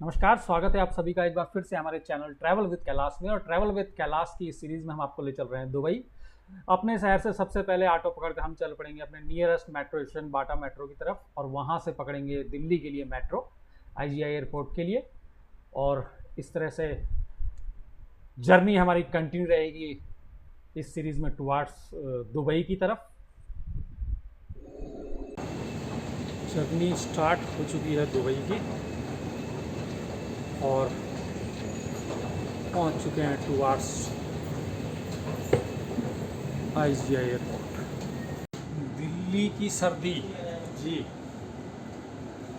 नमस्कार, स्वागत है आप सभी का एक बार फिर से हमारे चैनल ट्रैवल विद कैलाश में। और ट्रैवल विद कैलाश की इस सीरीज़ में हम आपको ले चल रहे हैं दुबई। अपने शहर से सबसे पहले ऑटो पकड़ कर हम चल पड़ेंगे अपने नियरेस्ट मेट्रो स्टेशन बाटा मेट्रो की तरफ, और वहाँ से पकड़ेंगे दिल्ली के लिए मेट्रो आईजीआई एयरपोर्ट के लिए। और इस तरह से जर्नी हमारी कंटिन्यू रहेगी इस सीरीज़ में टुवार्ड्स दुबई की तरफ। जर्नी स्टार्ट हो चुकी है दुबई की और पहुंच चुके हैं टुवार्ड्स आईजीआई एयरपोर्ट। दिल्ली की सर्दी, जी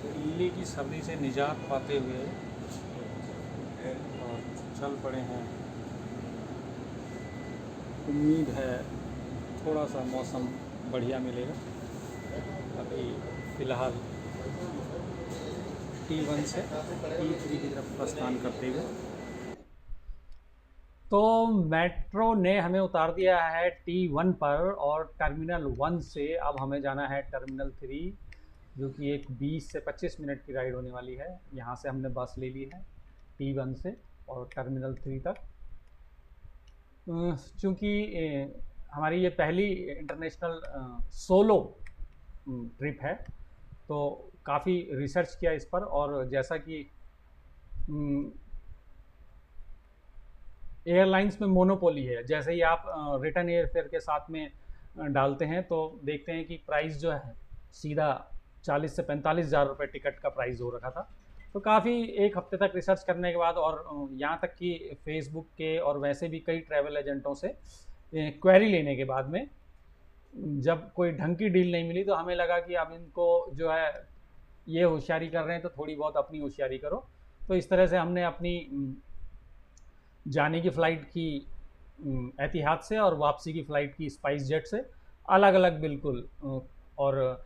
दिल्ली की सर्दी से निजात पाते हुए और चल पड़े हैं। उम्मीद है थोड़ा सा मौसम बढ़िया मिलेगा। अभी फ़िलहाल T1 से T3 की तरफ प्रस्थान करते हुए तो मेट्रो ने हमें उतार दिया है T1 पर, और टर्मिनल 1 से अब हमें जाना है टर्मिनल 3, जो कि एक 20 से 25 मिनट की राइड होने वाली है। यहाँ से हमने बस ले ली है T1 से और टर्मिनल 3 तक। चूँकि हमारी ये पहली इंटरनेशनल सोलो ट्रिप है, तो काफ़ी रिसर्च किया इस पर। और जैसा कि एयरलाइंस में मोनोपोली है, जैसे ही आप रिटर्न एयरफेयर के साथ में डालते हैं तो देखते हैं कि प्राइस जो है सीधा 40 से 45 हज़ार रुपये टिकट का प्राइस हो रखा था। तो काफ़ी एक हफ्ते तक रिसर्च करने के बाद, और यहाँ तक कि फेसबुक के और वैसे भी कई ट्रैवल एजेंटों से क्वेरी लेने के बाद में जब कोई ढंग की डील नहीं मिली, तो हमें लगा कि अब इनको जो है ये होशियारी कर रहे हैं तो थोड़ी बहुत अपनी होशियारी करो। तो इस तरह से हमने अपनी जाने की फ़्लाइट की एतिहाद से और वापसी की फ़्लाइट की स्पाइस जेट से अलग अलग बिल्कुल, और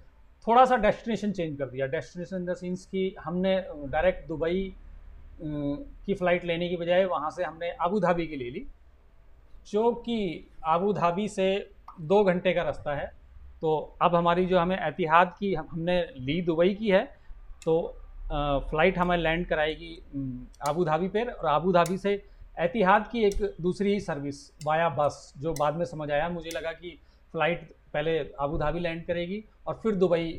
थोड़ा सा डेस्टिनेशन चेंज कर दिया। डेस्टिनेशन इन द सेंस कि हमने डायरेक्ट दुबई की फ़्लाइट लेने की बजाय वहाँ से हमने अबू धाबी की ले ली, जो कि अबू धाबी से 2 घंटे का रास्ता है। तो अब हमारी जो हमें एतिहाद की हमने ली दुबई की है, तो फ़्लाइट हमें लैंड कराएगी अबू धाबी पर, और अबू धाबी से एतिहाद की एक दूसरी सर्विस वाया बस, जो बाद में समझ आया। मुझे लगा कि फ़्लाइट पहले अबू धाबी लैंड करेगी और फिर दुबई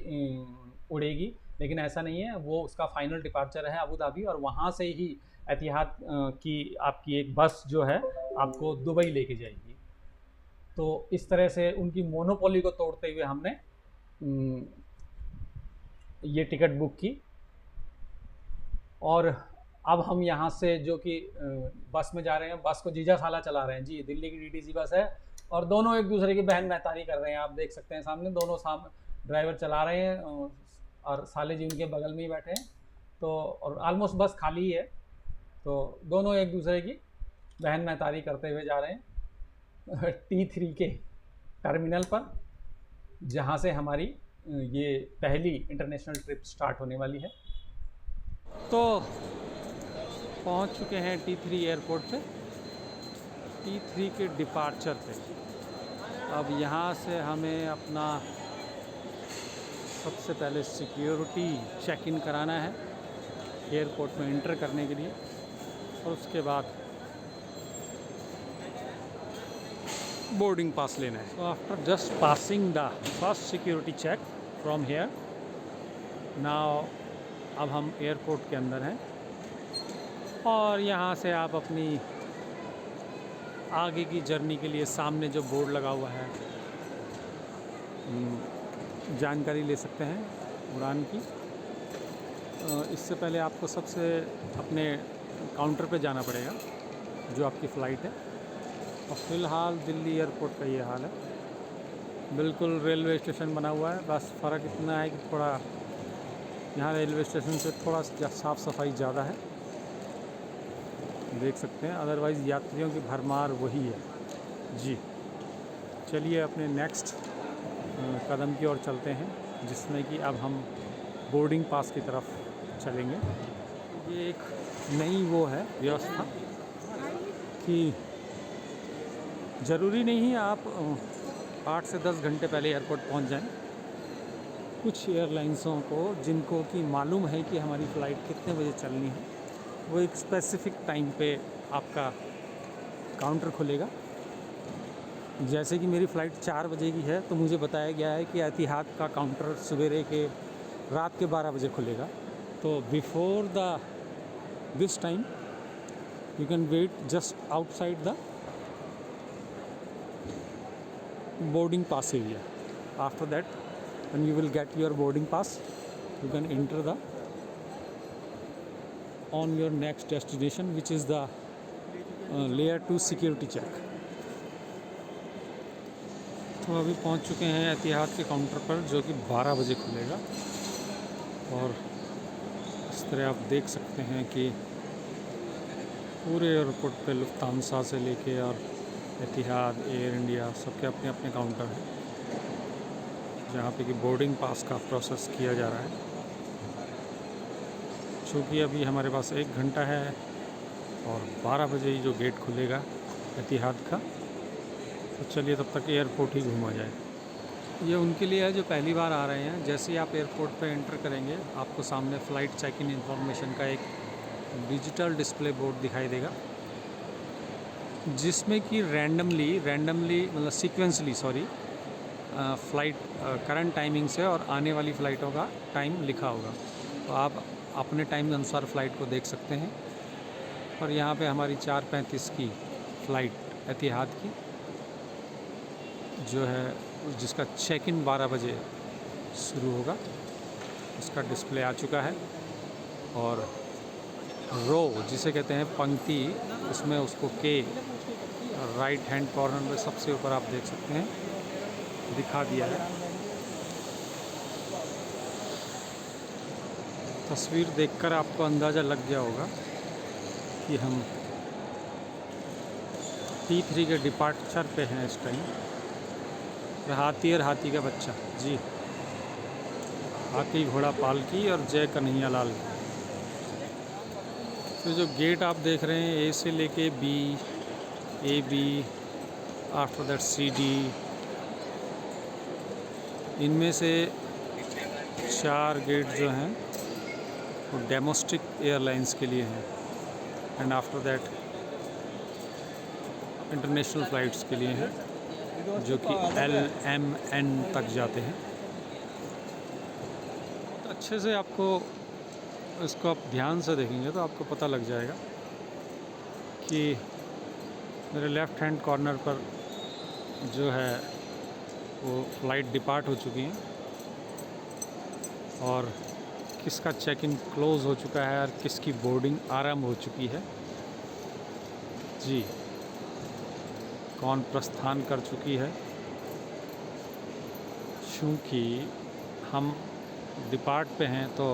उड़ेगी, लेकिन ऐसा नहीं है। वो उसका फाइनल डिपार्चर है अबू धाबी, और वहाँ से ही एतिहाद की आपकी एक बस जो है आपको दुबई लेके जाएगी। तो इस तरह से उनकी मोनोपोली को तोड़ते हुए हमने ये टिकट बुक की। और अब हम यहाँ से जो कि बस में जा रहे हैं, बस को जीजा साला चला रहे हैं जी, दिल्ली की डीटीसी बस है, और दोनों एक दूसरे की बहन महतारी कर रहे हैं। आप देख सकते हैं सामने दोनों ड्राइवर चला रहे हैं और साले जी उनके बगल में ही बैठे हैं। तो और ऑलमोस्ट बस खाली ही है, तो दोनों एक दूसरे की बहन महतारी करते हुए जा रहे हैं T3 के टर्मिनल पर, जहाँ से हमारी ये पहली इंटरनेशनल ट्रिप स्टार्ट होने वाली है। तो पहुंच चुके हैं T3 एयरपोर्ट पे, T3 के डिपार्चर पे। अब यहाँ से हमें अपना सबसे पहले सिक्योरिटी चेक इन कराना है एयरपोर्ट में एंटर करने के लिए, और उसके बाद बोर्डिंग पास लेना है। तो after just passing the first security check from here, now अब हम एयरपोर्ट के अंदर हैं, और यहाँ से आप अपनी आगे की जर्नी के लिए सामने जो बोर्ड लगा हुआ है जानकारी ले सकते हैं उड़ान की। इससे पहले आपको सबसे अपने काउंटर पे जाना पड़ेगा जो आपकी फ़्लाइट है। और फ़िलहाल दिल्ली एयरपोर्ट का ये हाल है, बिल्कुल रेलवे स्टेशन बना हुआ है। बस फ़र्क इतना है कि थोड़ा यहाँ रेलवे स्टेशन से थोड़ा साफ़ सफाई ज़्यादा है, देख सकते हैं। अदरवाइज़ यात्रियों की भरमार वही है जी। चलिए अपने नेक्स्ट कदम की ओर चलते हैं, जिसमें कि अब हम बोर्डिंग पास की तरफ चलेंगे। ये एक नई वो है व्यवस्था कि ज़रूरी नहीं है आप 8 से 10 घंटे पहले एयरपोर्ट पहुंच जाएं। कुछ एयरलाइंसों को जिनको कि मालूम है कि हमारी फ़्लाइट कितने बजे चलनी है, वो एक स्पेसिफिक टाइम पे आपका काउंटर खुलेगा। जैसे कि मेरी फ़्लाइट 4 बजे की है, तो मुझे बताया गया है कि एतिहाद का काउंटर सवेरे के रात के 12 बजे खुलेगा। तो before the this time you can wait just outside the boarding pass area. After that, when you will get your boarding pass, you can enter the on your next destination, which is the layer 2 security check. तो अभी पहुंच चुके हैं एतिहाद के counter पर, जो कि 12 बजे खुलेगा। और इस तरह आप देख सकते हैं कि पूरे एयरपोर्ट पे लुफ्तांसा से लेके और एतिहाद, एयर इंडिया सबके अपने अपने काउंटर हैं, जहाँ पे कि बोर्डिंग पास का प्रोसेस किया जा रहा है। चूँकि अभी हमारे पास 1 घंटा है और 12 बजे ही जो गेट खुलेगा एतिहाद का, तो चलिए तब तक एयरपोर्ट ही घूमा जाए। ये उनके लिए है जो पहली बार आ रहे हैं। जैसे ही आप एयरपोर्ट पे एंटर करेंगे, आपको सामने फ़्लाइट चेक इन इन्फॉर्मेशन का एक डिजिटल डिस्प्ले बोर्ड दिखाई देगा, जिसमें कि रैंडमली मतलब सीक्वेंसली फ़्लाइट करंट टाइमिंग से और आने वाली फ़्लाइटों का टाइम लिखा होगा। तो आप अपने टाइम के अनुसार फ़्लाइट को देख सकते हैं। और यहाँ पे हमारी 4:35 की फ़्लाइट एतिहाद की जो है, जिसका चेक इन 12 बजे शुरू होगा, उसका डिस्प्ले आ चुका है। और रो जिसे कहते हैं पंक्ति, उसमें उसको के राइट हैंड कॉर्नर में सबसे ऊपर आप देख सकते हैं दिखा दिया है। तस्वीर देखकर आपको अंदाज़ा लग गया होगा कि हम T3 के डिपार्चर पे हैं इस टाइम। हाथी और हाथी का बच्चा, जी, हाथी घोड़ा पालकी और जय कन्हैया लाल। तो जो गेट आप देख रहे हैं, ए से लेके B, A B, after that C D, इनमें से 4 गेट जो हैं वो डोमेस्टिक एयरलाइंस के लिए हैं, and after that international flights के लिए हैं, जो कि LMN तक जाते हैं। तो अच्छे से आपको इसको आप ध्यान से देखेंगे तो आपको पता लग जाएगा कि मेरे लेफ़्ट हैंड कॉर्नर पर जो है वो फ़्लाइट डिपार्ट हो चुकी हैं और किसका चेक इन क्लोज़ हो चुका है और किसकी बोर्डिंग आरंभ हो चुकी है। जी, कौन प्रस्थान कर चुकी है। चूँकि हम डिपार्ट पे हैं तो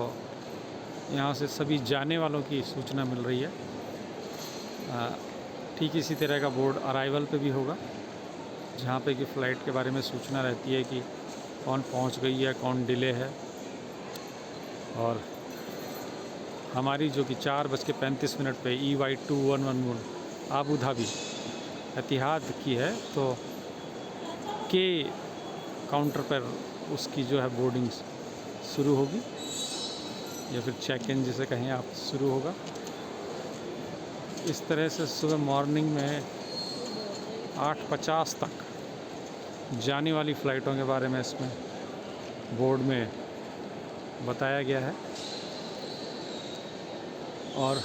यहाँ से सभी जाने वालों की सूचना मिल रही है। ठीक इसी तरह का बोर्ड अराइवल पे भी होगा, जहाँ पे कि फ़्लाइट के बारे में सूचना रहती है कि कौन पहुँच गई है, कौन डिले है। और हमारी जो कि 4:35 पे EY2111 आबू धाबी एतिहाद की है, तो के काउंटर पर उसकी जो है बोर्डिंग शुरू होगी, या फिर चेक इन जिसे कहें आप, शुरू होगा। इस तरह से सुबह मॉर्निंग में 8:50 तक जाने वाली फ़्लाइटों के बारे में इसमें बोर्ड में बताया गया है। और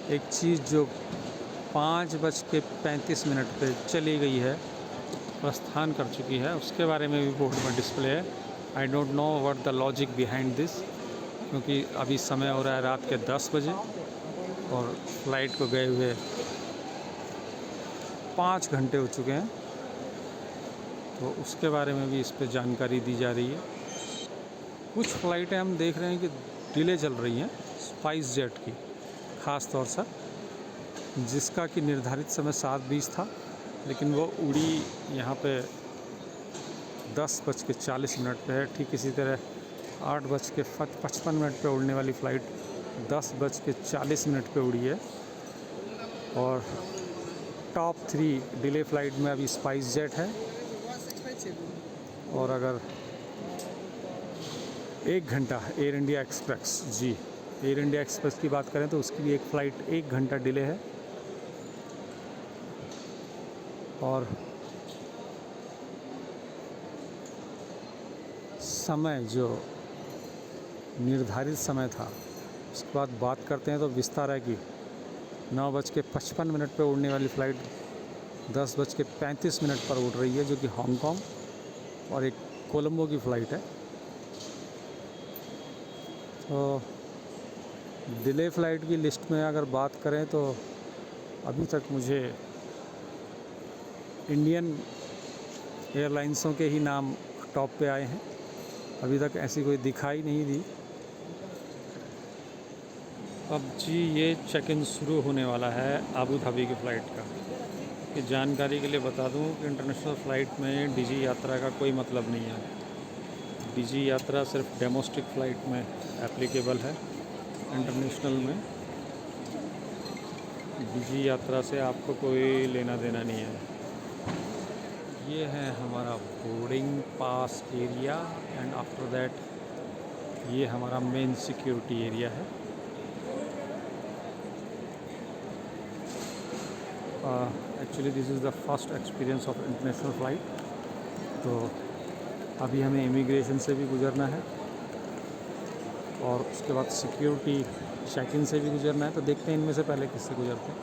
एक चीज़ जो 5:35 पे चली गई है, प्रस्थान कर चुकी है, उसके बारे में भी बोर्ड में डिस्प्ले है। I don't know what the logic behind this, क्योंकि अभी समय हो रहा है रात के 10 बजे और फ़्लाइट को गए हुए 5 घंटे हो चुके हैं। तो उसके बारे में भी इस पर जानकारी दी जा रही है। कुछ फ़्लाइटें हम देख रहे हैं कि डिले चल रही हैं, स्पाइस जेट की ख़ास तौर से, जिसका कि निर्धारित समय 7:20 था, लेकिन वो उड़ी यहाँ पे 10:40 पे है। ठीक इसी तरह 8:55 पे उड़ने वाली फ़्लाइट 10:40 पे उड़ी है। और टॉप 3 डिले फ़्लाइट में अभी स्पाइस जेट है। और अगर 1 घंटा एयर इंडिया एक्सप्रेस, जी, एयर इंडिया एक्सप्रेस की बात करें तो उसकी भी एक फ़्लाइट 1 घंटा डिले है और समय जो निर्धारित समय था उसके बाद बात करते हैं तो विस्तारा की 9:55 पे उड़ने वाली फ़्लाइट 10:35 पर उड़ रही है, जो कि हांगकांग और एक कोलंबो की फ़्लाइट है। तो डिले फ़्लाइट की लिस्ट में अगर बात करें तो अभी तक मुझे इंडियन एयरलाइंसों के ही नाम टॉप पे आए हैं, अभी तक ऐसी कोई दिखाई नहीं दी। अब जी ये चेक इन शुरू होने वाला है आबू धाबी की फ़्लाइट का। कि जानकारी के लिए बता दूं कि इंटरनेशनल फ़्लाइट में डिजी यात्रा का कोई मतलब नहीं है। डिजी यात्रा सिर्फ डोमेस्टिक फ़्लाइट में एप्लीकेबल है। इंटरनेशनल में डिजी यात्रा से आपको कोई लेना देना नहीं है। ये है हमारा boarding pass area and after that ये हमारा मेन सिक्योरिटी एरिया है। Actually this is the first experience of international flight. तो अभी हमें इमिग्रेशन से भी गुजरना है और उसके बाद सिक्योरिटी चेक इन से भी गुजरना है। तो देखते हैं इनमें से पहले किससे गुजरते हैं।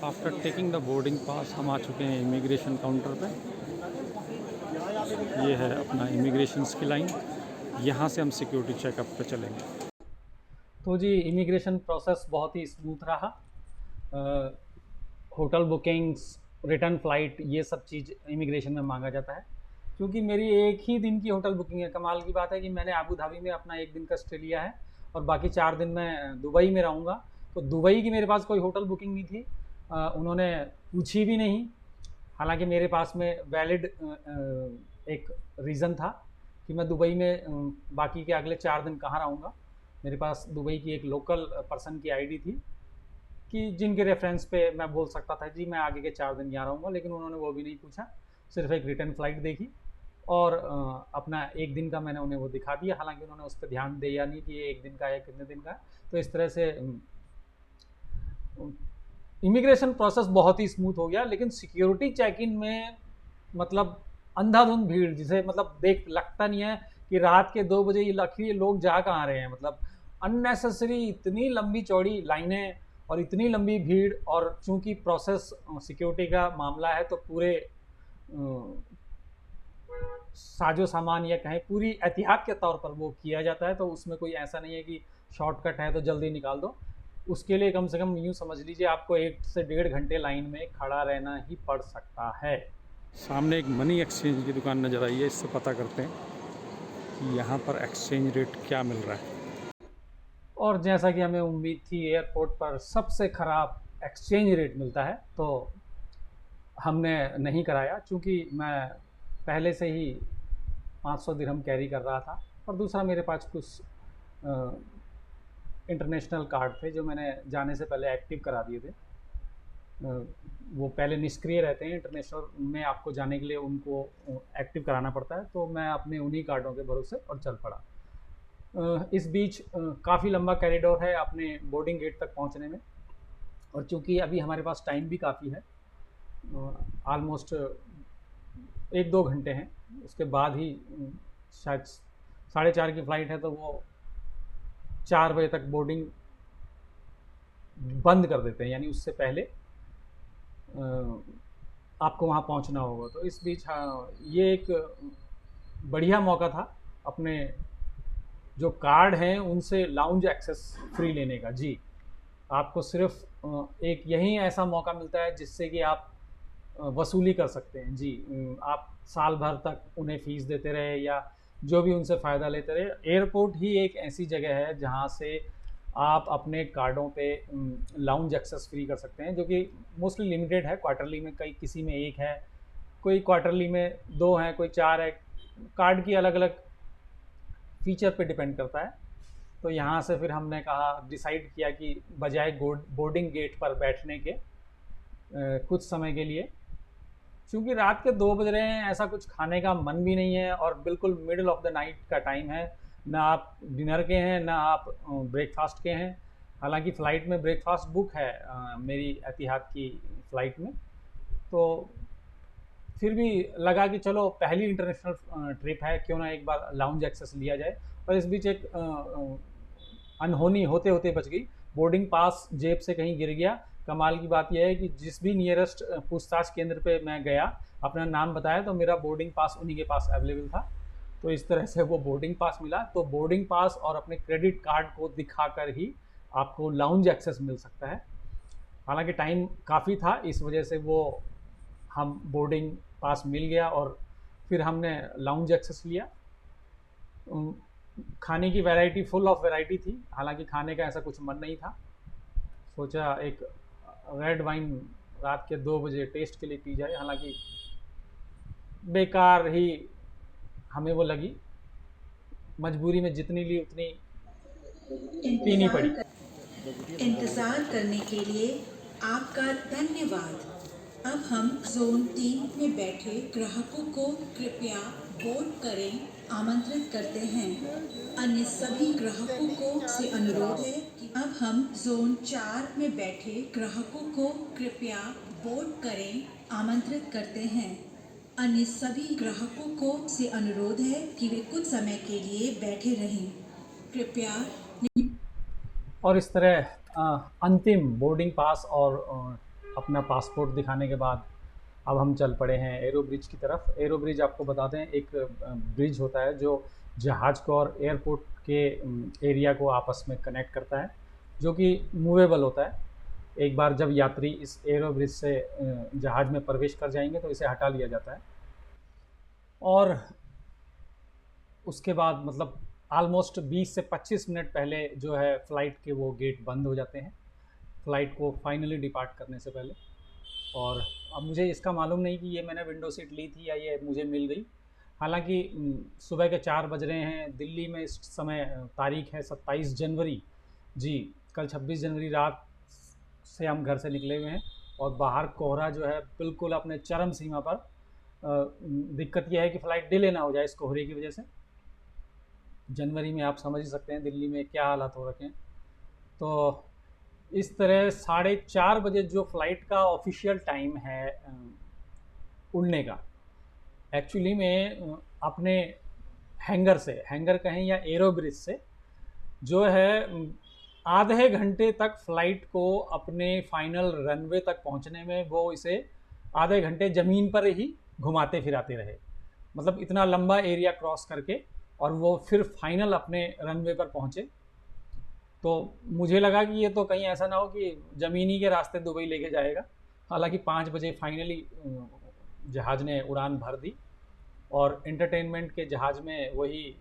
After taking the boarding pass हम आ चुके हैं इमिग्रेशन काउंटर पे। ये है अपना इमिग्रेशन की लाइन, यहाँ से हम सिक्योरिटी चेकअप पे चलेंगे। तो जी इमिग्रेशन प्रोसेस बहुत ही स्मूथ रहा। होटल बुकिंग्स, रिटर्न फ़्लाइट, ये सब चीज़ इमिग्रेशन में मांगा जाता है। क्योंकि मेरी एक ही दिन की होटल बुकिंग है। कमाल की बात है कि मैंने आबू धाबी में अपना 1 दिन का स्टे लिया है और बाकी 4 दिन मैं दुबई में रहूँगा। तो दुबई की मेरे पास कोई होटल बुकिंग नहीं थी, उन्होंने पूछी भी नहीं। हालांकि मेरे पास में वैलिड एक रीज़न था कि मैं दुबई में बाकी के अगले 4 दिन कहाँ रहूँगा। मेरे पास दुबई की एक लोकल पर्सन की आईडी थी कि जिनके रेफरेंस पे मैं बोल सकता था जी मैं आगे के 4 दिन यहाँ रहूँगा। लेकिन उन्होंने वो भी नहीं पूछा, सिर्फ एक रिटर्न फ़्लाइट देखी और अपना 1 दिन का मैंने उन्हें वो दिखा दिया। हालांकि उन्होंने उस पर ध्यान दिया नहीं कि ये 1 दिन का है कितने दिन का है। तो इस तरह से इमिग्रेशन प्रोसेस बहुत ही स्मूथ हो गया। लेकिन सिक्योरिटी चेक इन में मतलब अंधाधुंध भीड़, जिसे मतलब देख लगता नहीं है कि रात के 2 बजे ये लोग जा कहाँ रहे हैं। मतलब अननेसेसरी इतनी लंबी चौड़ी लाइनें और इतनी लंबी भीड़। और चूंकि प्रोसेस सिक्योरिटी का मामला है तो पूरे साजो सामान या कहें पूरी एहतियात के तौर पर वो किया जाता है। तो उसमें कोई ऐसा नहीं है कि शॉर्टकट है तो जल्दी निकाल दो। उसके लिए कम से कम यूँ समझ लीजिए आपको 1 से 1.5 घंटे लाइन में खड़ा रहना ही पड़ सकता है। सामने एक मनी एक्सचेंज की दुकान नज़र आई है, इससे पता करते हैं कि यहाँ पर एक्सचेंज रेट क्या मिल रहा है। और जैसा कि हमें उम्मीद थी एयरपोर्ट पर सबसे ख़राब एक्सचेंज रेट मिलता है, तो हमने नहीं कराया। चूँकि मैं पहले से ही 500 दिरहम कैरी कर रहा था और दूसरा मेरे पास कुछ इंटरनेशनल कार्ड थे जो मैंने जाने से पहले एक्टिव करा दिए थे। वो पहले निष्क्रिय रहते हैं, इंटरनेशनल में आपको जाने के लिए उनको एक्टिव कराना पड़ता है। तो मैं अपने उन्हीं कार्डों के भरोसे और चल पड़ा। इस बीच काफ़ी लंबा कॉरिडोर है अपने बोर्डिंग गेट तक पहुंचने में। और चूंकि अभी हमारे पास टाइम भी काफ़ी है, ऑलमोस्ट 1-2 घंटे हैं, उसके बाद ही शायद 4:30 की फ़्लाइट है, तो वो 4 बजे तक बोर्डिंग बंद कर देते हैं, यानी उससे पहले आपको वहाँ पहुँचना होगा। तो इस बीच हाँ, ये एक बढ़िया मौका था अपने जो कार्ड हैं उनसे लाउंज एक्सेस फ्री लेने का। जी, आपको सिर्फ एक यही ऐसा मौका मिलता है जिससे कि आप वसूली कर सकते हैं। जी, आप साल भर तक उन्हें फ़ीस देते रहे या जो भी उनसे फ़ायदा लेते रहे। एयरपोर्ट ही एक ऐसी जगह है जहाँ से आप अपने कार्डों पे लाउंज एक्सेस फ्री कर सकते हैं, जो कि मोस्टली लिमिटेड है। क्वार्टरली में कई किसी में 1 है, कोई क्वार्टरली में 2 हैं, कोई 4 है। कार्ड की अलग अलग फीचर पे डिपेंड करता है। तो यहाँ से फिर हमने कहा, डिसाइड किया कि बजाय बोर्डिंग गेट पर बैठने के कुछ समय के लिए, क्योंकि रात के 2 बज रहे हैं, ऐसा कुछ खाने का मन भी नहीं है और बिल्कुल मिडिल ऑफ द नाइट का टाइम है, ना आप डिनर के हैं ना आप ब्रेकफास्ट के हैं। हालांकि फ़्लाइट में ब्रेकफास्ट बुक है मेरी एतिहाद की फ़्लाइट में। तो फिर भी लगा कि चलो पहली इंटरनेशनल ट्रिप है, क्यों ना एक बार लाउंज एक्सेस लिया जाए। पर इस बीच एक अनहोनी होते होते बच गई। बोर्डिंग पास जेब से कहीं गिर गया। कमाल की बात यह है कि जिस भी नियरेस्ट पूछताछ केंद्र पे मैं गया, अपना नाम बताया तो मेरा बोर्डिंग पास उन्हीं के पास अवेलेबल था। तो इस तरह से वो बोर्डिंग पास मिला। तो बोर्डिंग पास और अपने क्रेडिट कार्ड को दिखाकर ही आपको लाउंज एक्सेस मिल सकता है। हालांकि टाइम काफ़ी था, इस वजह से वो हम बोर्डिंग पास मिल गया और फिर हमने लाउंज एक्सेस लिया। खाने की वैरायटी फुल ऑफ वैरायटी थी। हालांकि खाने का ऐसा कुछ मन नहीं था। सोचा एक रेड वाइन रात के 2 बजे टेस्ट के लिए पी जाए। हालांकि बेकार ही हमें वो लगी। मजबूरी में जितनी ली उतनी पीनी पड़ी। इंतज़ार करने के लिए आपका धन्यवाद। अब हम ज़ोन 3 में बैठे ग्राहकों को कृपया बोर्ड करें आमंत्रित करते हैं। अन्य सभी ग्राहकों को से अनुरोध है कि अब हम ज़ोन 4 में बैठे ग्राहकों को कृपया बोर्ड करें आमंत्रित करते हैं। अन्य सभी ग्राहकों को से अनुरोध है कि वे कुछ समय के लिए बैठे रहें। कृपया। और इस तरह अंतिम बोर्डिंग पास और अपना पासपोर्ट दिखाने के बाद अब हम चल पड़े हैं एरो ब्रिज की तरफ। एरो ब्रिज आपको बता दें एक ब्रिज होता है जो जहाज़ को और एयरपोर्ट के एरिया को आपस में कनेक्ट करता है, जो कि मूवेबल होता है। एक बार जब यात्री इस एरो ब्रिज से जहाज़ में प्रवेश कर जाएंगे तो इसे हटा लिया जाता है और उसके बाद मतलब ऑलमोस्ट 20 से 25 मिनट पहले जो है फ़्लाइट के वो गेट बंद हो जाते हैं, फ़्लाइट को फाइनली डिपार्ट करने से पहले। और अब मुझे इसका मालूम नहीं कि ये मैंने विंडो सीट ली थी या ये मुझे मिल गई। हालांकि सुबह के 4 बज रहे हैं दिल्ली में। इस समय तारीख है 27 जनवरी। जी, कल 26 जनवरी रात से हम घर से निकले हुए हैं और बाहर कोहरा जो है बिल्कुल अपने चरम सीमा पर। दिक्कत यह है कि फ़्लाइट डिले ना हो जाए इस कोहरे की वजह से। जनवरी में आप समझ ही सकते हैं दिल्ली में क्या हालात हो रखे हैं। तो इस तरह 4:30 बजे जो फ़्लाइट का ऑफिशियल टाइम है उड़ने का, एक्चुअली में अपने हैंगर कहें या एरो ब्रिज से जो है आधे घंटे तक फ़्लाइट को अपने फाइनल रनवे तक पहुंचने में वो इसे आधे घंटे ज़मीन पर ही घुमाते फिराते रहे। मतलब इतना लंबा एरिया क्रॉस करके और वो फिर फाइनल अपने रनवे पर पहुंचे। तो मुझे लगा कि ये तो कहीं ऐसा ना हो कि ज़मीनी के रास्ते दुबई लेके जाएगा। हालांकि 5 बजे फाइनली जहाज़ ने उड़ान भर दी और एंटरटेनमेंट के जहाज़ में वही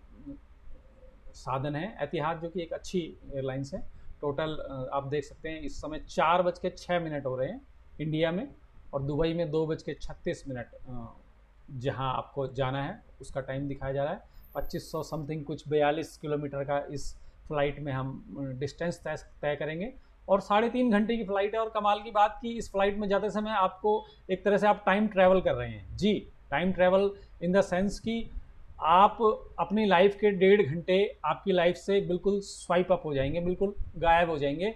साधन है एतिहाद, जो कि एक अच्छी एयरलाइंस है। टोटल आप देख सकते हैं इस समय 4:06 हो रहे हैं इंडिया में और दुबई में 2:36 जहां आपको जाना है उसका टाइम दिखाया जा रहा है। 2500 समथिंग कुछ 42 किलोमीटर का इस फ़्लाइट में हम डिस्टेंस तय करेंगे और 3.5 घंटे की फ़्लाइट है। और कमाल की बात कि इस फ्लाइट में जाते समय आपको एक तरह से आप टाइम ट्रैवल कर रहे हैं। जी, time travel in the sense कि आप अपनी लाइफ के 1.5 घंटे आपकी लाइफ से बिल्कुल स्वाइप अप हो जाएंगे, बिल्कुल गायब हो जाएंगे।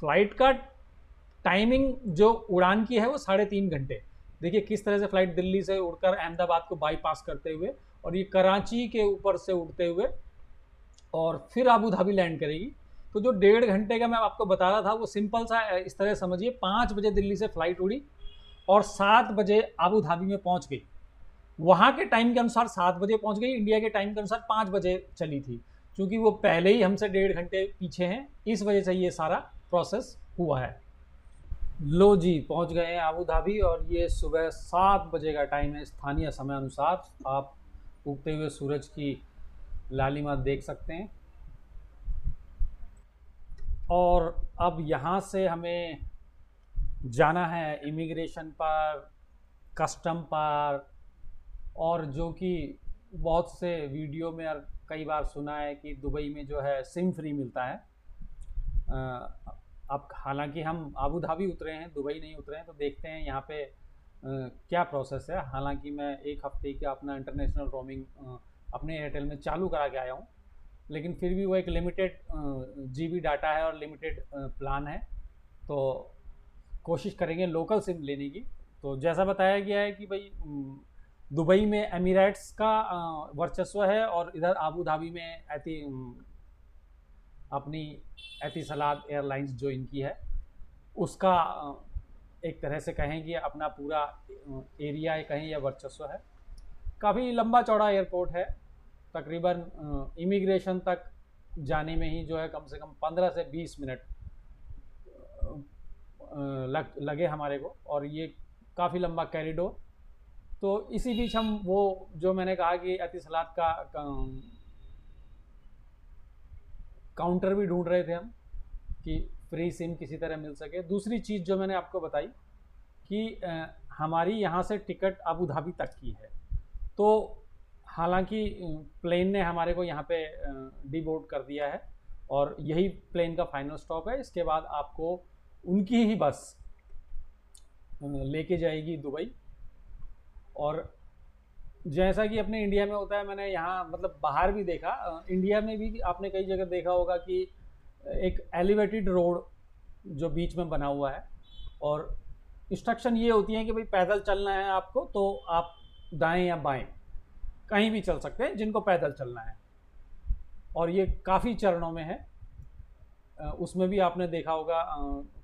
फ्लाइट का टाइमिंग जो उड़ान की है वो 3.5 घंटे। देखिए किस तरह से फ़्लाइट दिल्ली से उड़कर अहमदाबाद को बाईपास करते हुए और ये कराची के ऊपर से उड़ते हुए और फिर अबू धाबी लैंड करेगी। तो जो 1.5 घंटे का मैं आपको बता रहा था वो सिंपल सा इस तरह समझिए, 5 बजे दिल्ली से फ़्लाइट उड़ी और 7 बजे अबू धाबी में पहुंच गई। वहाँ के टाइम के अनुसार 7 बजे पहुंच गई, इंडिया के टाइम के अनुसार 5 बजे चली थी। क्योंकि वो पहले ही हमसे 1.5 घंटे पीछे हैं, इस वजह से ये सारा प्रोसेस हुआ है। लो जी, पहुंच गए हैं अबू धाबी और ये सुबह 7 बजे का टाइम है स्थानीय समय अनुसार। आप उगते हुए सूरज की लालिमा देख सकते हैं। और अब यहाँ से हमें जाना है इमिग्रेशन पर, कस्टम पर, और जो कि बहुत से वीडियो में और कई बार सुना है कि दुबई में जो है सिम फ्री मिलता है। अब हालांकि हम अबू धाबी उतरे हैं, दुबई नहीं उतरे हैं, तो देखते हैं यहाँ पे क्या प्रोसेस है। हालांकि मैं 1 हफ्ते का अपना इंटरनेशनल रोमिंग अपने एयरटेल में चालू करा के आया हूँ लेकिन फिर भी वो एक लिमिटेड जीबी डाटा है और लिमिटेड प्लान है, तो कोशिश करेंगे लोकल सिम लेने की। तो जैसा बताया गया है कि भाई दुबई में एमिरेट्स का वर्चस्व है और इधर आबू धाबी में अपनी एतिसलात एयरलाइंस जो इनकी है उसका एक तरह से कहें कि अपना पूरा एरिया कहें या वर्चस्व है। काफ़ी लंबा चौड़ा एयरपोर्ट है, तकरीबन इमिग्रेशन तक जाने में ही जो है कम से कम 15 से 20 मिनट लगे हमारे को, और ये काफ़ी लंबा कॉरिडोर। तो इसी बीच हम वो जो मैंने कहा कि एतिसलात का काउंटर भी ढूंढ रहे थे हम कि फ्री सिम किसी तरह मिल सके। दूसरी चीज़ जो मैंने आपको बताई कि हमारी यहाँ से टिकट अबू धाबी तक की है, तो हालांकि प्लेन ने हमारे को यहाँ पे डीबोर्ड कर दिया है और यही प्लेन का फाइनल स्टॉप है। इसके बाद आपको उनकी ही बस लेके जाएगी दुबई। और जैसा कि अपने इंडिया में होता है, मैंने यहाँ मतलब बाहर भी देखा, इंडिया में भी आपने कई जगह देखा होगा कि एक एलिवेटेड रोड जो बीच में बना हुआ है और इंस्ट्रक्शन ये होती है कि भाई पैदल चलना है आपको तो आप दाएं या बाएं कहीं भी चल सकते हैं जिनको पैदल चलना है, और ये काफ़ी चरणों में है। उसमें भी आपने देखा होगा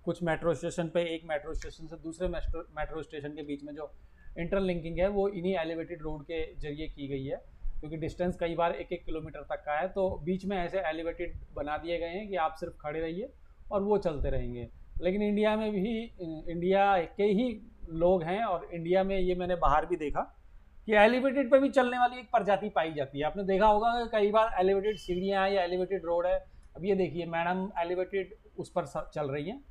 कुछ मेट्रो स्टेशन पे एक मेट्रो स्टेशन से दूसरे मेट्रो स्टेशन के बीच में जो इंटरलिंकिंग है वो इन्हीं एलिवेटेड रोड के जरिए की गई है, क्योंकि डिस्टेंस कई बार 1-1 किलोमीटर तक का है, तो बीच में ऐसे एलिवेटेड बना दिए गए हैं कि आप सिर्फ खड़े रहिए और वो चलते रहेंगे। लेकिन इंडिया में भी इंडिया के ही लोग हैं, और इंडिया में ये मैंने बाहर भी देखा कि एलिवेटेड पे भी चलने वाली एक प्रजाति पाई जाती है। आपने देखा होगा कि कई बार एलिवेटेड सीढ़ियाँ हैं या एलिवेटेड रोड है। अब ये देखिए मैडम एलिवेटेड उस पर चल रही हैं,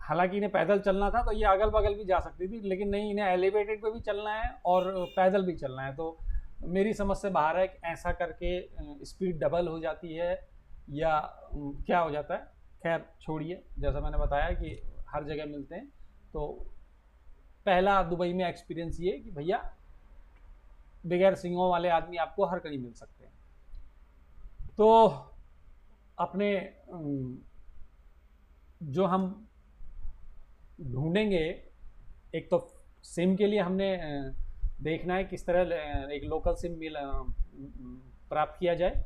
हालांकि इन्हें पैदल चलना था तो ये अगल बगल भी जा सकती थी, लेकिन नहीं, इन्हें एलिवेटेड पे भी चलना है और पैदल भी चलना है। तो मेरी समझ से बाहर है कि ऐसा करके स्पीड डबल हो जाती है या क्या हो जाता है। खैर छोड़िए, जैसा मैंने बताया कि हर जगह मिलते हैं। तो पहला दुबई में एक्सपीरियंस ये कि भैया बगैर सिंगों वाले आदमी आपको हर कहीं मिल सकते हैं। तो अपने जो हम ढूंढेंगे, एक तो सिम के लिए हमने देखना है किस तरह एक लोकल सिम प्राप्त किया जाए,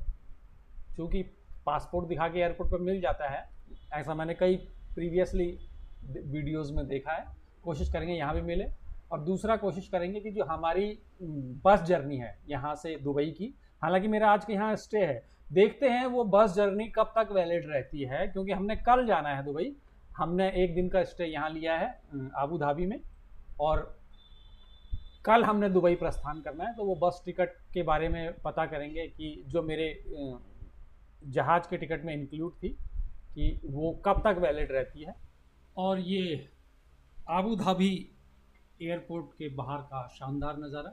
क्योंकि पासपोर्ट दिखा के एयरपोर्ट पर मिल जाता है, ऐसा मैंने कई प्रीवियसली वीडियोस में देखा है। कोशिश करेंगे यहाँ भी मिले। और दूसरा कोशिश करेंगे कि जो हमारी बस जर्नी है यहाँ से दुबई की, हालांकि मेरा आज के यहाँ स्टे है, देखते हैं वो बस जर्नी कब तक वैलिड रहती है, क्योंकि हमने कल जाना है दुबई। हमने एक दिन का स्टे यहाँ लिया है आबू धाबी में, और कल हमने दुबई प्रस्थान करना है। तो वो बस टिकट के बारे में पता करेंगे कि जो मेरे जहाज़ के टिकट में इंक्लूड थी कि वो कब तक वैलिड रहती है। और ये आबू धाबी एयरपोर्ट के बाहर का शानदार नज़ारा,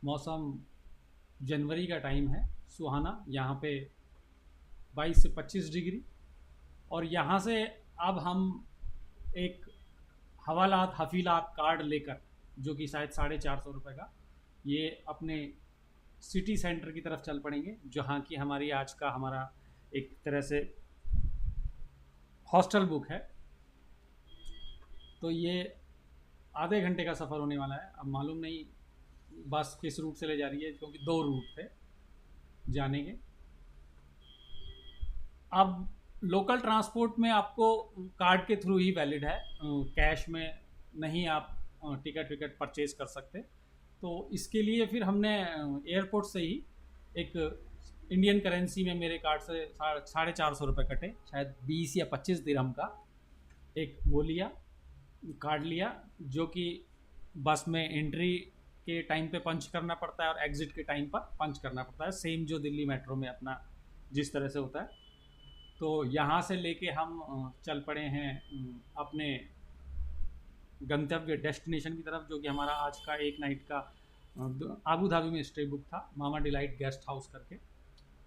मौसम जनवरी का टाइम है, सुहाना, यहाँ पे 22 से 25 डिग्री। और यहाँ से अब हम एक हवालात हफीलात कार्ड लेकर, जो कि शायद 450 रुपये का, ये अपने सिटी सेंटर की तरफ चल पड़ेंगे, जहाँ की हमारी आज का हमारा एक तरह से हॉस्टल बुक है। तो ये आधे घंटे का सफ़र होने वाला है। अब मालूम नहीं बस किस रूट से ले जा रही है, क्योंकि 2 रूट थे जाने के। अब लोकल ट्रांसपोर्ट में आपको कार्ड के थ्रू ही वैलिड है, कैश में नहीं आप टिकट विकट परचेज कर सकते। तो इसके लिए फिर हमने एयरपोर्ट से ही एक इंडियन करेंसी में मेरे कार्ड से 450 रुपये कटे, शायद 20 या 25 दिरहम का एक वो लिया, कार्ड लिया, जो कि बस में एंट्री के टाइम पे पंच करना पड़ता है और एग्ज़िट के टाइम पर पंच करना पड़ता है, सेम जो दिल्ली मेट्रो में अपना जिस तरह से होता है। तो यहाँ से लेके हम चल पड़े हैं अपने गंतव्य डेस्टिनेशन की तरफ, जो कि हमारा आज का एक नाइट का आबू धाबी में स्टे बुक था, मामा डिलाइट गेस्ट हाउस करके।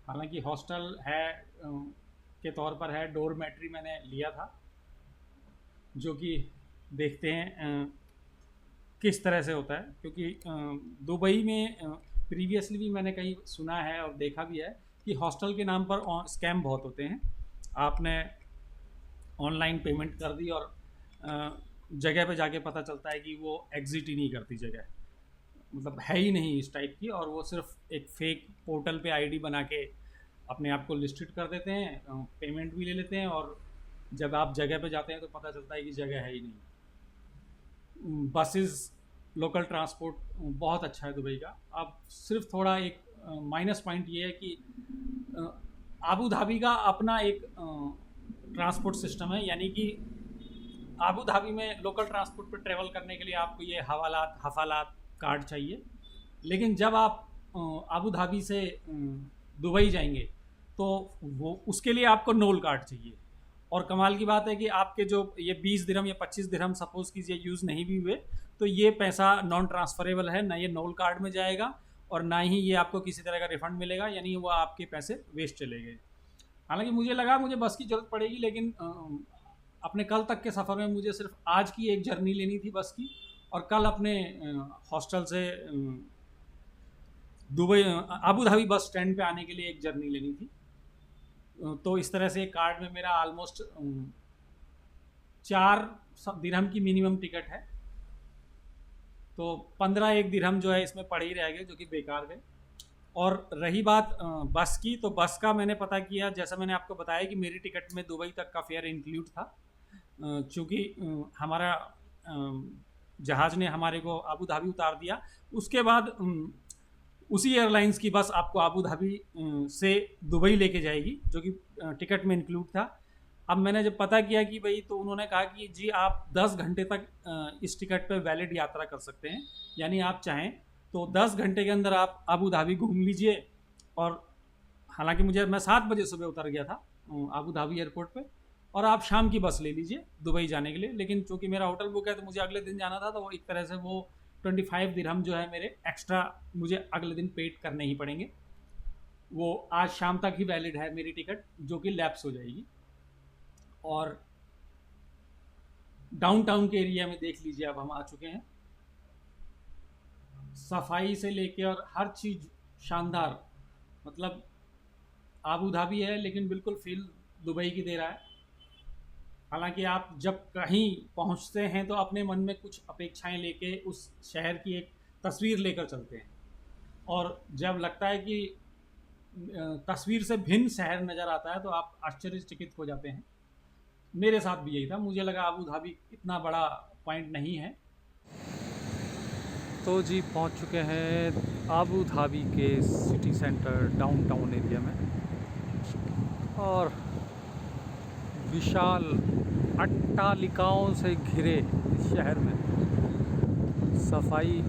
हालांकि हॉस्टल है के तौर पर है, डोरमेट्री मैंने लिया था, जो कि देखते हैं किस तरह से होता है। क्योंकि दुबई में प्रीवियसली भी मैंने कहीं सुना है और देखा भी है कि हॉस्टल के नाम पर स्कैम बहुत होते हैं। आपने ऑनलाइन पेमेंट कर दी और जगह पे जाके पता चलता है कि वो एग्ज़िट ही नहीं करती जगह, मतलब है ही नहीं इस टाइप की, और वो सिर्फ एक फेक पोर्टल पे आईडी बना के अपने आप को लिस्टेड कर देते हैं, पेमेंट भी ले लेते हैं, और जब आप जगह पे जाते हैं तो पता चलता है कि जगह है ही नहीं। बसेस, लोकल ट्रांसपोर्ट बहुत अच्छा है दुबई का। अब सिर्फ थोड़ा एक माइनस पॉइंट ये है कि आबू धाबी का अपना एक ट्रांसपोर्ट सिस्टम है, यानी कि आबू धाबी में लोकल ट्रांसपोर्ट पर ट्रेवल करने के लिए आपको ये हवालात कार्ड चाहिए। लेकिन जब आप आबू धाबी से दुबई जाएंगे तो वो उसके लिए आपको नोल कार्ड चाहिए। और कमाल की बात है कि आपके जो ये 20 दिरहम या 25 दिरहम सपोज़ कीजिए यूज़ नहीं भी हुए, तो ये पैसा नॉन ट्रांसफरेबल है, ना ये नोल कार्ड में जाएगा और ना ही ये आपको किसी तरह का रिफंड मिलेगा, यानी वो आपके पैसे वेस्ट चले गए। हालांकि मुझे लगा मुझे बस की ज़रूरत पड़ेगी, लेकिन अपने कल तक के सफ़र में मुझे सिर्फ आज की एक जर्नी लेनी थी बस की, और कल अपने हॉस्टल से Dubai Abu Dhabi bus stand पे आने के लिए एक जर्नी लेनी थी। तो इस तरह से कार्ड में मेरा ऑलमोस्ट 4 दिरहम की मिनिमम टिकट है, तो 15 दिरहम जो है इसमें पड़े ही रह गए, जो कि बेकार गए। और रही बात बस की, तो बस का मैंने पता किया, जैसा मैंने आपको बताया कि मेरी टिकट में दुबई तक का फेयर इंक्लूड था। चूँकि हमारा जहाज़ ने हमारे को आबू धाबी उतार दिया, उसके बाद उसी एयरलाइंस की बस आपको आबू धाबी से दुबई लेके जाएगी, जो कि टिकट में इंक्लूड था। अब मैंने जब पता किया कि भाई, तो उन्होंने कहा कि जी आप 10 घंटे तक इस टिकट पे वैलिड यात्रा कर सकते हैं, यानी आप चाहें तो 10 घंटे के अंदर आप आबू धाबी घूम लीजिए। और हालांकि मैं 7 बजे सुबह उतर गया था आबू धाबी एयरपोर्ट पे, और आप शाम की बस ले लीजिए दुबई जाने के लिए। लेकिन चूँकि मेरा होटल बुक है तो मुझे अगले दिन जाना था, तो वो एक तरह से वो 25 दिरहम जो है मेरे एक्स्ट्रा मुझे अगले दिन पेड करने ही पड़ेंगे। वो आज शाम तक ही वैलिड है मेरी टिकट, जो कि लैप्स हो जाएगी। और डाउनटाउन के एरिया में देख लीजिए, अब हम आ चुके हैं। सफाई से लेके और हर चीज़ शानदार, मतलब आबू धाबी है लेकिन बिल्कुल फील दुबई की दे रहा है। हालांकि आप जब कहीं पहुंचते हैं तो अपने मन में कुछ अपेक्षाएं लेके उस शहर की एक तस्वीर लेकर चलते हैं, और जब लगता है कि तस्वीर से भिन्न शहर नज़र आता है तो आप आश्चर्यचकित हो जाते हैं। मेरे साथ भी यही था, मुझे लगा आबू धाबी इतना बड़ा पॉइंट नहीं है। तो जी पहुंच चुके हैं आबू धाबी के सिटी सेंटर डाउनटाउन एरिया में, और विशाल अट्टालिकाओं से घिरे इस शहर में सफाई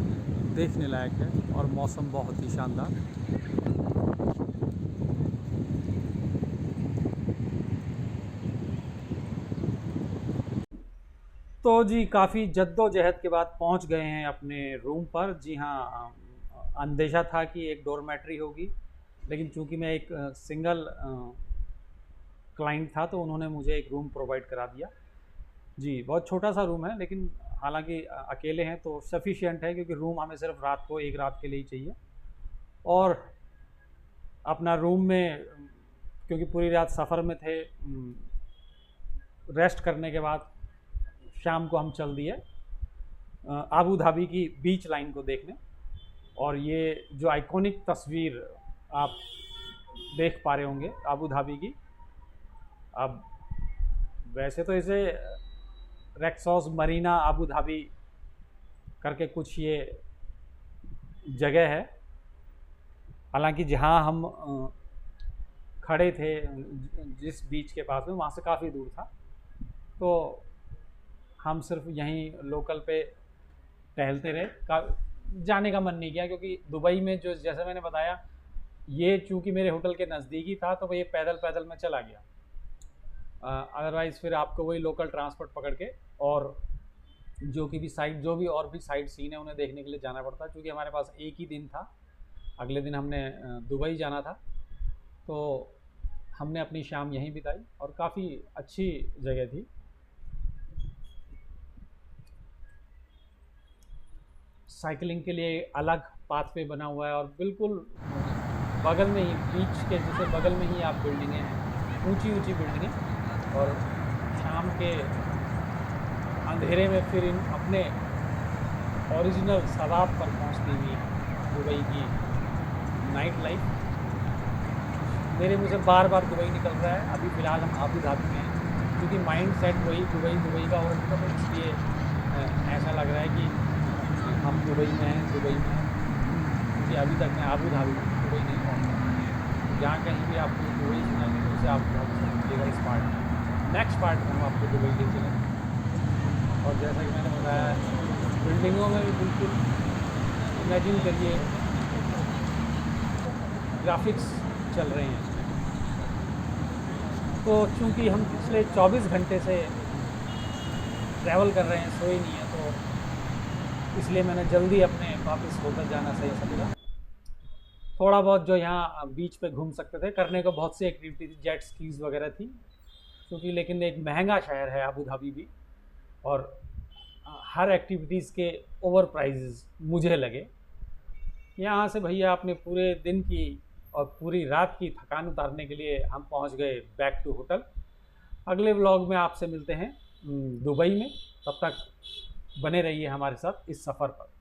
देखने लायक है और मौसम बहुत ही शानदार। तो जी काफ़ी जद्दोजहद के बाद पहुंच गए हैं अपने रूम पर। जी हाँ, अंदेशा था कि एक डॉर्मेट्री होगी, लेकिन चूंकि मैं एक सिंगल क्लाइंट था तो उन्होंने मुझे एक रूम प्रोवाइड करा दिया। जी बहुत छोटा सा रूम है, लेकिन हालांकि अकेले हैं तो सफिशिएंट है, क्योंकि रूम हमें सिर्फ रात को एक रात के लिए ही चाहिए। और अपना रूम में, क्योंकि पूरी रात सफ़र में थे, रेस्ट करने के बाद शाम को हम चल दिए आबू धाबी की बीच लाइन को देखने। और ये जो आइकॉनिक तस्वीर आप देख पा रहे होंगे आबू धाबी की, अब वैसे तो इसे रेक्सॉस मरीना आबू धाबी करके कुछ ये जगह है। हालांकि जहाँ हम खड़े थे जिस बीच के पास में, वहाँ से काफ़ी दूर था, तो हम सिर्फ यहीं लोकल पे टहलते रहे। जाने का मन नहीं किया, क्योंकि दुबई में जो जैसे मैंने बताया, ये चूँकि मेरे होटल के नज़दीकी था तो ये पैदल पैदल मैं चला गया। अदरवाइज़ फिर आपको वही लोकल ट्रांसपोर्ट पकड़ के और जो भी और भी साइड सीन है उन्हें देखने के लिए जाना पड़ता। क्योंकि हमारे पास एक ही दिन था, अगले दिन हमने दुबई जाना था, तो हमने अपनी शाम यहीं बिताई और काफ़ी अच्छी जगह थी। साइकिलिंग के लिए अलग पाथवे बना हुआ है और बिल्कुल बगल में ही बीच के जैसे बगल में ही आप बिल्डिंगें हैं, ऊंची ऊंची बिल्डिंगें, और शाम के अंधेरे में फिर इन अपने ओरिजिनल सवाब पर पहुंचती हुई दुबई की नाइट लाइफ। मेरे मुँह से बार बार दुबई निकल रहा है। अभी फ़िलहाल हम आबू धाबी में हैं, क्योंकि माइंड सेट वही दुबई का हो रखा है, इसलिए ऐसा लग रहा है कि हम दुबई में हैं। क्योंकि अभी तक मैं आबू धाबी में दुबई नहीं पहुँचा। जहाँ कहीं भी आपको दुबई सुनाएंगे तो उसे आपको मिलेगा इस पार्ट में। नेक्स्ट पार्ट में हम आपको दुबई ले चलेंगे। और जैसा कि मैंने बताया, बिल्डिंगों में भी बिल्कुल इमेजिन करिए ग्राफिक्स चल रहे हैं। तो चूँकि हम पिछले 24 घंटे से ट्रैवल कर रहे हैं, सोए नहीं है, तो इसलिए मैंने जल्दी अपने वापस होटल जाना सही समझा। थोड़ा बहुत जो यहाँ बीच पे घूम सकते थे, करने को बहुत सी एक्टिविटी थी, जेट स्कीज़ वगैरह थी, क्योंकि लेकिन एक महंगा शहर है आबू धाबी भी, और हर एक्टिविटीज़ के ओवर प्राइजेज़ मुझे लगे। यहाँ से भैया अपने पूरे दिन की और पूरी रात की थकान उतारने के लिए हम पहुँच गए बैक टू होटल। अगले व्लॉग में आपसे मिलते हैं दुबई में। तब तक बने रहिए हमारे साथ इस सफ़र पर।